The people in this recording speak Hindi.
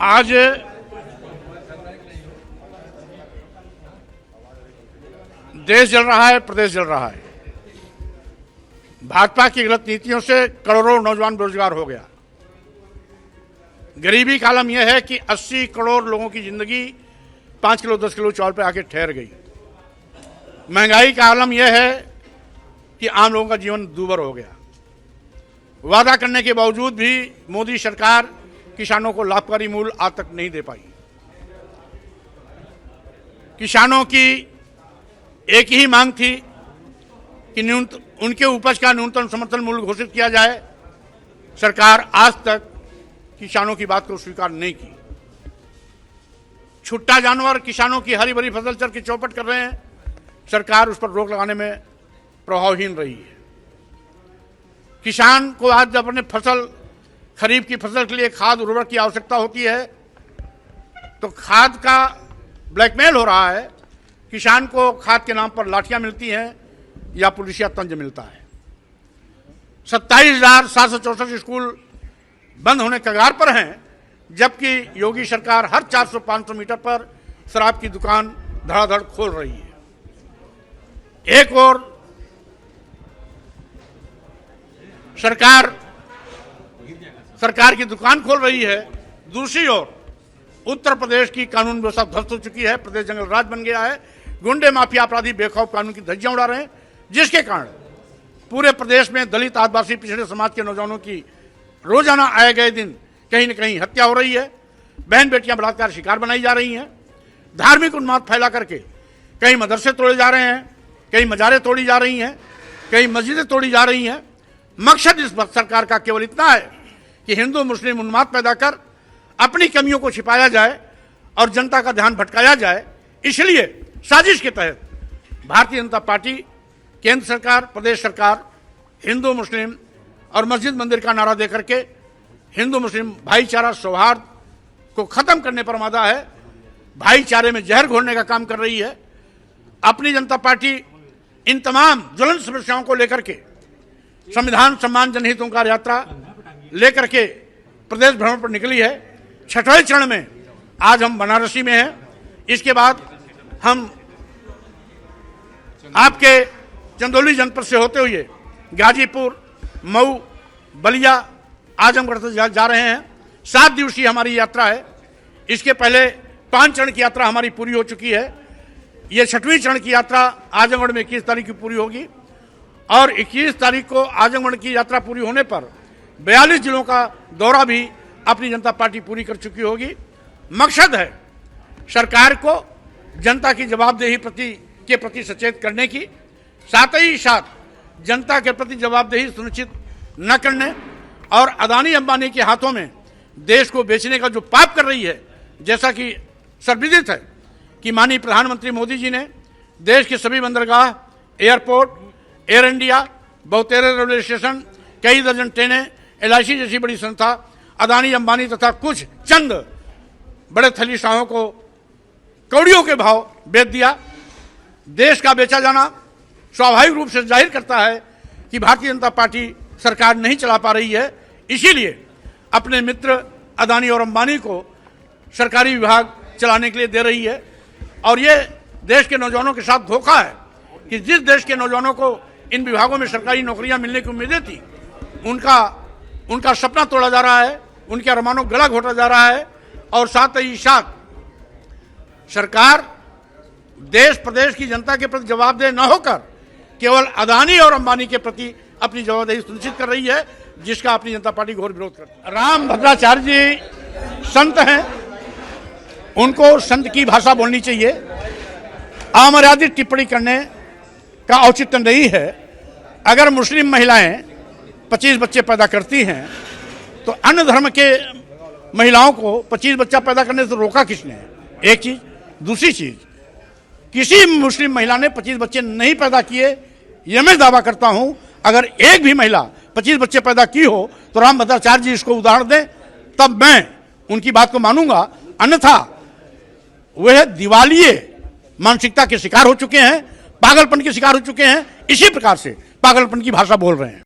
आज देश जल रहा है, प्रदेश जल रहा है। भाजपा की गलत नीतियों से करोड़ों नौजवान बेरोजगार हो गया। गरीबी का आलम यह है कि 80 करोड़ लोगों की जिंदगी 5 किलो 10 किलो चावल पे आके ठहर गई। महंगाई का आलम यह है कि आम लोगों का जीवन दूभर हो गया। वादा करने के बावजूद भी मोदी सरकार किसानों को लाभकारी मूल्य आज तक नहीं दे पाई। किसानों की एक ही मांग थी कि उनके उपज का न्यूनतम समर्थन मूल्य घोषित किया जाए। सरकार आज तक किसानों की बात को स्वीकार नहीं की। छुट्टा जानवर किसानों की हरी भरी फसल चर की चौपट कर रहे हैं। सरकार उस पर रोक लगाने में प्रभावहीन रही है। किसान को आज जब अपने फसल खरीफ की फसल के लिए खाद उर्वरक की आवश्यकता होती है तो खाद का ब्लैकमेल हो रहा है। किसान को खाद के नाम पर लाठियां मिलती हैं या पुलिसिया तंज मिलता है। 27,764 स्कूल बंद होने कगार पर हैं, जबकि योगी सरकार हर 400-500 मीटर पर शराब की दुकान धड़ाधड़ खोल रही है। एक और सरकार की दुकान खोल रही है, दूसरी ओर उत्तर प्रदेश की कानून व्यवस्था ध्वस्त हो चुकी है। प्रदेश जंगल राज बन गया है। गुंडे माफिया अपराधी बेखौफ कानून की धज्जियां उड़ा रहे हैं, जिसके कारण पूरे प्रदेश में दलित आदिवासी पिछड़े समाज के नौजवानों की रोजाना आए गए दिन कहीं न कहीं हत्या हो रही है। बहन बेटियां बलात्कार शिकार बनाई जा रही हैं। धार्मिक उन्माद फैला करके कई मदरसे तोड़े जा रहे हैं, कई मजारें तोड़ी जा रही हैं, कई मस्जिदें तोड़ी जा रही हैं। मकसद इस सरकार का केवल इतना है कि हिंदू मुस्लिम उन्माद पैदा कर अपनी कमियों को छिपाया जाए और जनता का ध्यान भटकाया जाए। इसलिए साजिश के तहत भारतीय जनता पार्टी, केंद्र सरकार, प्रदेश सरकार हिंदू मुस्लिम और मस्जिद मंदिर का नारा देकर के हिंदू मुस्लिम भाईचारा सौहार्द को खत्म करने पर आमादा है। भाईचारे में जहर घोलने का काम कर रही है। अपनी जनता पार्टी इन तमाम ज्वलंत समस्याओं को लेकर के संविधान सम्मान जनहित ओंकार यात्रा लेकर के प्रदेश भ्रमण पर निकली है। 6वें चरण में आज हम बनारसी में हैं। इसके बाद हम आपके चंदौली जनपद से होते हुए गाजीपुर, मऊ, बलिया, आजमगढ़ तक जा रहे हैं। 7 दिवसीय हमारी यात्रा है। इसके पहले 5 चरण की यात्रा हमारी पूरी हो चुकी है। ये 6वें चरण की यात्रा आजमगढ़ में 21 तारीख की पूरी होगी और 21 तारीख को आजमगढ़ की यात्रा पूरी होने पर 42 जिलों का दौरा भी अपनी जनता पार्टी पूरी कर चुकी होगी। मकसद है सरकार को जनता की जवाबदेही के प्रति सचेत करने की, साथ ही साथ जनता के प्रति जवाबदेही सुनिश्चित न करने और अदानी अंबानी के हाथों में देश को बेचने का जो पाप कर रही है। जैसा कि सर्वविदित है कि माननीय प्रधानमंत्री मोदी जी ने देश के सभी बंदरगाह, एयरपोर्ट, एयर इंडिया, बहुतेरे रेलवे स्टेशन, कई दर्जन ट्रेनें, LIC जैसी बड़ी संस्था, अदानी अंबानी तथा कुछ चंद बड़े थलीशाहों को कौड़ियों के भाव बेच दिया। देश का बेचा जाना स्वाभाविक रूप से जाहिर करता है कि भारतीय जनता पार्टी सरकार नहीं चला पा रही है। इसीलिए अपने मित्र अदानी और अंबानी को सरकारी विभाग चलाने के लिए दे रही है। और ये देश के नौजवानों के साथ धोखा है कि जिस देश के नौजवानों को इन विभागों में सरकारी नौकरियां मिलने की उम्मीदें थी, उनका सपना तोड़ा जा रहा है, उनके अरमानों गला घोटा जा रहा है। और साथ ही साथ सरकार देश प्रदेश की जनता के प्रति जवाबदेह न होकर केवल अदानी और अंबानी के प्रति अपनी जवाबदेही सुनिश्चित कर रही है, जिसका अपनी जनता पार्टी घोर विरोध करती है। राम भद्राचार्य जी संत हैं, उनको संत की भाषा बोलनी चाहिए। अमर्यादित टिप्पणी करने का औचित्य नहीं है। अगर मुस्लिम महिलाएं 25 बच्चे पैदा करती हैं तो अन्य धर्म के महिलाओं को 25 बच्चा पैदा करने से रोका किसने? एक चीज। दूसरी चीज, किसी मुस्लिम महिला ने 25 बच्चे नहीं पैदा किए, यह मैं दावा करता हूं। अगर एक भी महिला 25 बच्चे पैदा की हो तो राम भद्राचार्य जी इसको उदाहरण दें, तब मैं उनकी बात को मानूंगा। अन्यथा वह दिवालिये मानसिकता के शिकार हो चुके हैं, पागलपन के शिकार हो चुके हैं। इसी प्रकार से पागलपन की भाषा बोल रहे हैं।